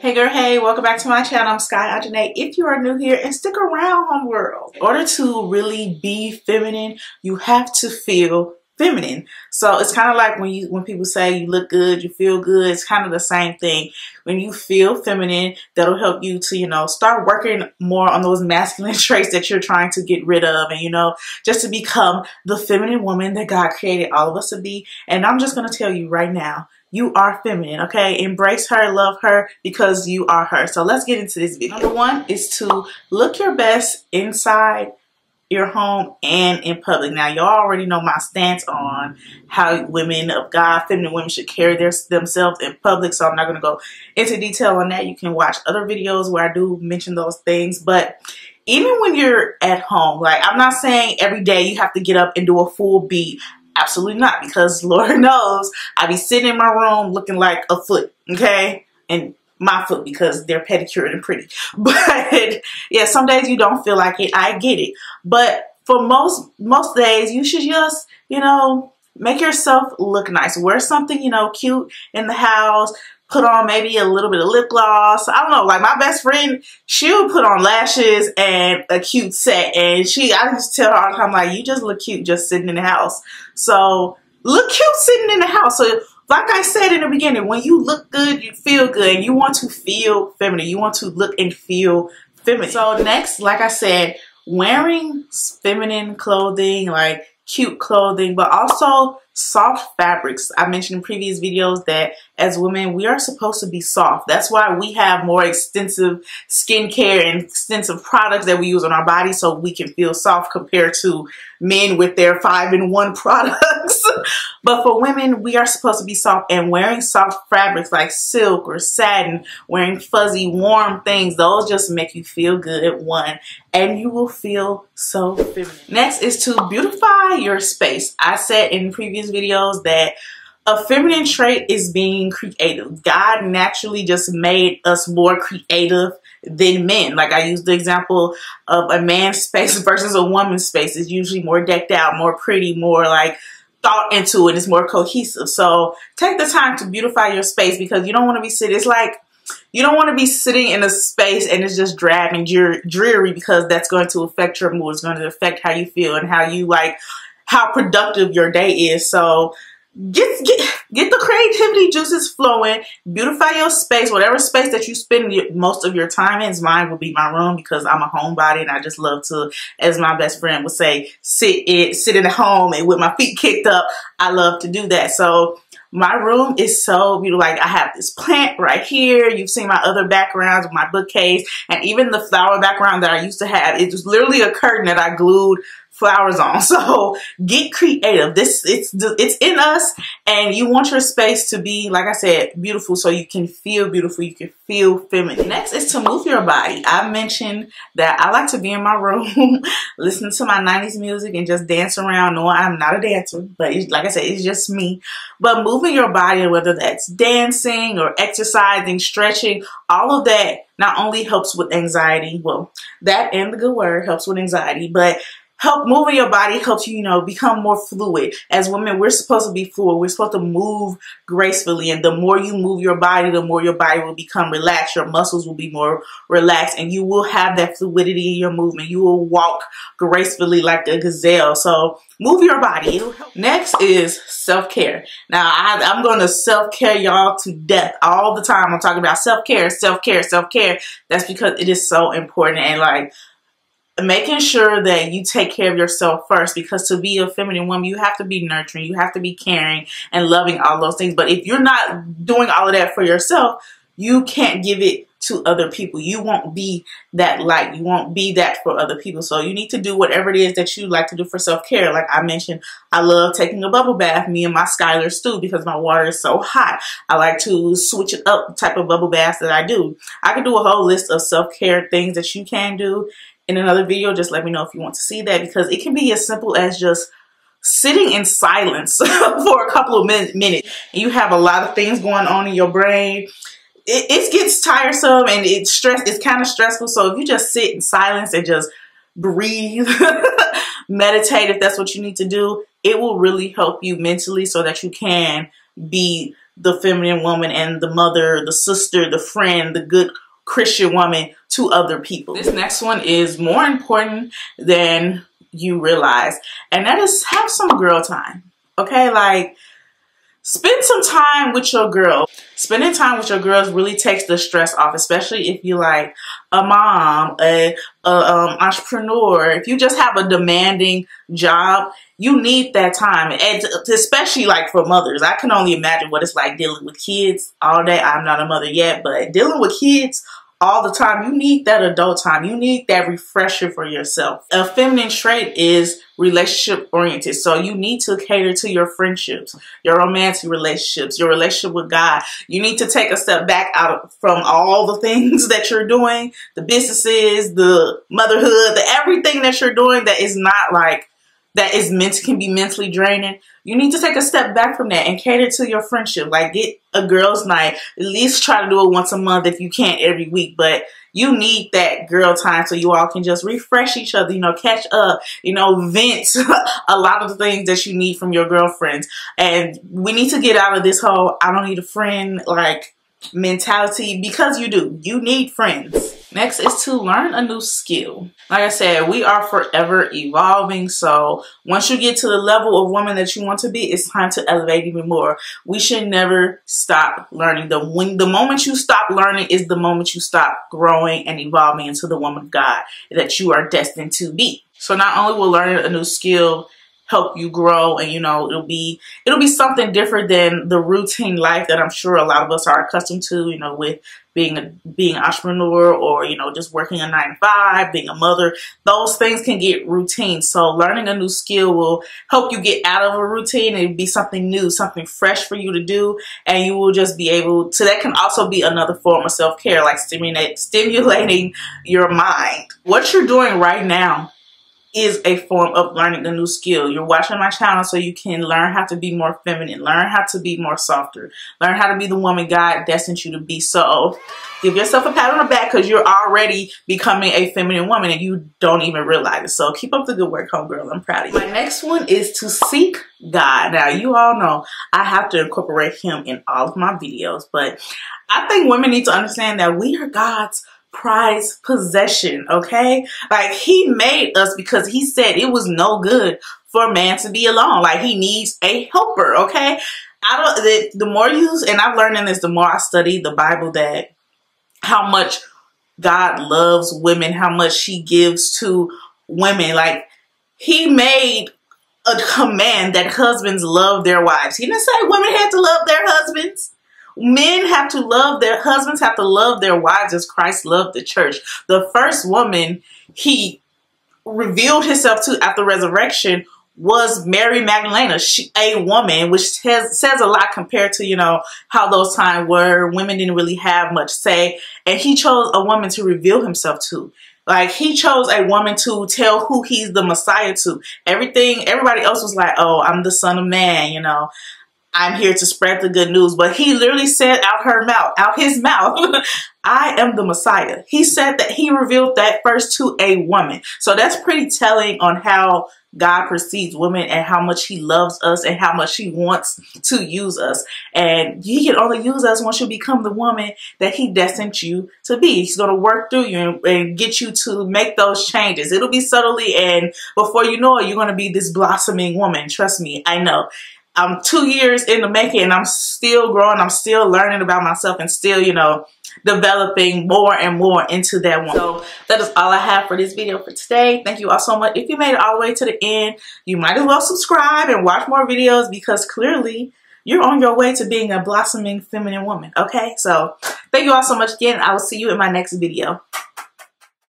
Hey girl, hey, welcome back to my channel. I'm Sky.Onjahnae. If you are new here, and stick around, homeworld. In order to really be feminine, you have to feel feminine. So it's kind of like when people say you look good, you feel good, it's kind of the same thing. When you feel feminine, that'll help you to, start working more on those masculine traits that you're trying to get rid of, and just to become the feminine woman that God created all of us to be. And I'm just going to tell you right now, you are feminine, okay? Embrace her, love her, because you are her. So let's get into this video. Number one is to look your best inside your home and in public. Now, y'all already know my stance on how women of God, feminine women, should carry themselves in public, so I'm not going to go into detail on that. You can watch other videos where I do mention those things, but even when you're at home, like, I'm not saying every day you have to get up and do a full beat. Absolutely not, because Lord knows I be sitting in my room looking like a foot, okay? And my foot, because they're pedicured and pretty. But yeah, some days you don't feel like it. I get it. But for most days, you should just, make yourself look nice. Wear something, cute in the house. Put on maybe a little bit of lip gloss. I don't know, like my best friend, she'll put on lashes and a cute set. And I just tell her all the time, like, you just look cute just sitting in the house. So look cute sitting in the house. So like I said in the beginning, when you look good, you feel good. And you want to feel feminine. You want to look and feel feminine. So next, like I said, wearing feminine clothing, like cute clothing, but also soft fabrics. I mentioned in previous videos that as women, we are supposed to be soft. That's why we have more extensive skincare and extensive products that we use on our body, so we can feel soft compared to men with their 5-in-1 products. But for women, we are supposed to be soft, and wearing soft fabrics like silk or satin, wearing fuzzy, warm things, those just make you feel good, one, and you will feel so feminine. Next is to beautify your space. I said in previous videos that a feminine trait is being creative. God naturally just made us more creative than men. Like I used the example of a man's space versus a woman's space. It's usually more decked out, more pretty, more like thought into it. It's more cohesive. So take the time to beautify your space, because you don't want to be sitting. It's like you don't want to be sitting in a space and it's just drab and dreary, because that's going to affect your mood. It's going to affect how you feel and how productive your day is. So get the creativity juices flowing. Beautify your space, whatever space that you spend most of your time in. Mine will be my room, because I'm a homebody and I just love to, as my best friend would say, sit in the home and with my feet kicked up. I love to do that. So my room is so beautiful. Like I have this plant right here. You've seen my other backgrounds with my bookcase, and even the flower background that I used to have. It was literally a curtain that I glued flowers on. So get creative. It's in us, and you want your space to be, like I said, beautiful, so you can feel beautiful, you can feel feminine. Next is to move your body. I mentioned that I like to be in my room listen to my 90s music and just dance around. No, I'm not a dancer, but like I said, it's just me. But moving your body, whether that's dancing or exercising, stretching, all of that not only helps with anxiety, well, that and the good word helps with anxiety, but moving your body helps you, become more fluid. As women, we're supposed to be fluid. We're supposed to move gracefully. And the more you move your body, the more your body will become relaxed. Your muscles will be more relaxed, and you will have that fluidity in your movement. You will walk gracefully like a gazelle. So move your body. It'll help. Next is self-care. Now, I'm going to self-care y'all to death all the time. I'm talking about self-care, self-care, self-care. That's because it is so important. And like, making sure that you take care of yourself first, because to be a feminine woman, you have to be nurturing, you have to be caring and loving, all those things. But if you're not doing all of that for yourself, you can't give it to other people. You won't be that light. You won't be that for other people. So you need to do whatever it is that you like to do for self-care. Like I mentioned, I love taking a bubble bath, me and my Skylar stew, because my water is so hot. I like to switch it up, the type of bubble baths that I do. I could do a whole list of self-care things that you can do in another video. Just let me know if you want to see that, because it can be as simple as just sitting in silence for a couple of minutes. And you have a lot of things going on in your brain. It gets tiresome, and it's kind of stressful. So if you just sit in silence and just breathe, meditate, if that's what you need to do, it will really help you mentally so that you can be the feminine woman and the mother, the sister, the friend, the good Christian woman to other people. This next one is more important than you realize, and that is have some girl time. Okay, like spend some time with your girl. Spending time with your girls really takes the stress off, especially if you like a mom, a entrepreneur. If you just have a demanding job, you need that time, and especially like for mothers. I can only imagine what it's like dealing with kids all day. I'm not a mother yet, but dealing with kids all the time, you need that adult time. You need that refresher for yourself. A feminine trait is relationship oriented. So you need to cater to your friendships, your romantic relationships, your relationship with God. You need to take a step back from all the things that you're doing, the businesses, the motherhood, everything that you're doing that is not like, can be mentally draining. You need to take a step back from that and cater to your friendship. Like get a girls' night. At least try to do it once a month if you can't every week. But you need that girl time so you all can just refresh each other, you know, catch up, you know, vent a lot of the things that you need from your girlfriends. And we need to get out of this whole I don't need a friend like mentality, because you do. You need friends. Next is to learn a new skill. Like I said, we are forever evolving. So once you get to the level of woman that you want to be, it's time to elevate even more. We should never stop learning. The moment you stop learning is the moment you stop growing and evolving into the woman of God that you are destined to be. So not only will learning a new skill help you grow, and you know it'll be something different than the routine life that I'm sure a lot of us are accustomed to, you know, with being an entrepreneur, or you know, just working a 9-to-5, being a mother. Those things can get routine. So learning a new skill will help you get out of a routine and be something new, something fresh for you to do, and you will just be able to. That can also be another form of self-care, like stimulating your mind. What you're doing right now is a form of learning a new skill. You're watching my channel so you can learn how to be more feminine, learn how to be more softer, learn how to be the woman God destined you to be. So give yourself a pat on the back, because you're already becoming a feminine woman and you don't even realize it. So keep up the good work, homegirl. I'm proud of you. My next one is to seek God. Now, you all know I have to incorporate him in all of my videos, but I think women need to understand that we are God's prized possession. Okay, like he made us because he said it was no good for a man to be alone. Like he needs a helper. Okay, the more you, and I've learned in this, the more I study the Bible, that how much God loves women, how much he gives to women. Like he made a command that husbands love their wives. He didn't say women had to love their husbands. Men have to love their husbands, have to love their wives as Christ loved the church. The first woman he revealed himself to after resurrection was Mary Magdalene, a woman, which says a lot compared to, you know, how those times were. Women didn't really have much say, and he chose a woman to reveal himself to. Like he chose a woman to tell who he's the Messiah to. Everybody else was like, oh, I'm the Son of Man, you know. I'm here to spread the good news. But he literally said out his mouth, I am the Messiah. He said that, he revealed that first to a woman. So that's pretty telling on how God perceives women and how much he loves us and how much he wants to use us. And he can only use us once you become the woman that he destined you to be. He's going to work through you and get you to make those changes. It'll be subtly, and before you know it, you're going to be this blossoming woman. Trust me, I know. I'm 2 years in the making and I'm still growing. I'm still learning about myself and still, you know, developing more and more into that woman. So that is all I have for this video for today. Thank you all so much. If you made it all the way to the end, you might as well subscribe and watch more videos, because clearly you're on your way to being a blossoming feminine woman. Okay, so thank you all so much again. I will see you in my next video.